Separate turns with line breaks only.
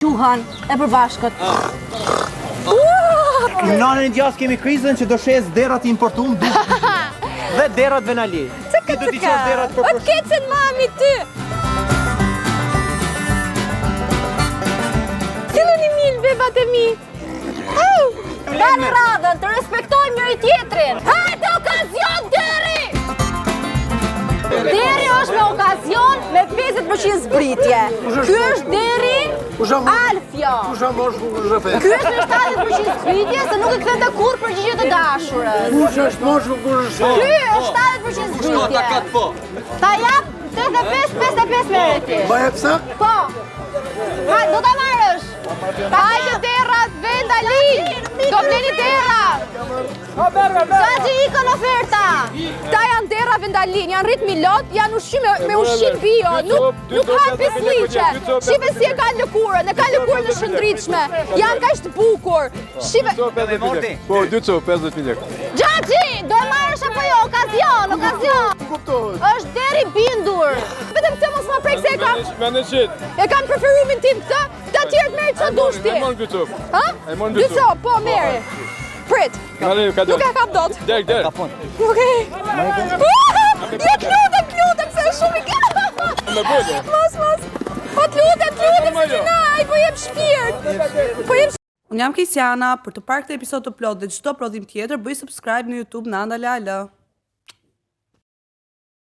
Quhan e përbashkët.
Në nanën e gjas kemi krizën që do shes derat importum dhe derat venali.
Ti do t'i qesh derat për përshumë. O t'kecen mami ty! Filloni mil bebat e mi. Dalë radhën, të respektojmë njëri tjetrin. Hajde okazion deri! Deri është me okazion me 50% zbritje. Ky është deri Alfio. Ky është me 70% zbritje se nuk e kthen të kur përgjigje të dashurës. Ky është 70% zbritje. Ta jap 85-55 mereti.
Ma jep sa?
Po. Ha, do ta marrësh. Hajde derrat, vendalin. Do bleni derra. Sa që ikën oferta. Ta janë derra vendalin, janë rrit milot, janë ushqim me ushqim bio, nuk hanë pesliqe. Shive si e kanë lëkurën, e kanë lëkurën e shëndritshme. Janë kaq të bukur. Shive.
Po, 250 lekë.
Gjaxhi, do e marrësh apo jo? Okazion. Është deri bindur. Vetëm se mos ma prek se e kam. E kam preferumin tim këtë, të tjerët merr çfarë dush ti.
E mon gytu.
Ha? Gytu, po merri. Prit. Nuk e kap dot.
Der.
Okej. Jo t'lutem, se është shumë i keq. Mos. Po t'lutem, se ai po jep shpirt.
Unë jam Kristiana, për të parë këtë episod të plot dhe çdo prodhim tjetër, bëj subscribe në YouTube Nanda Lala.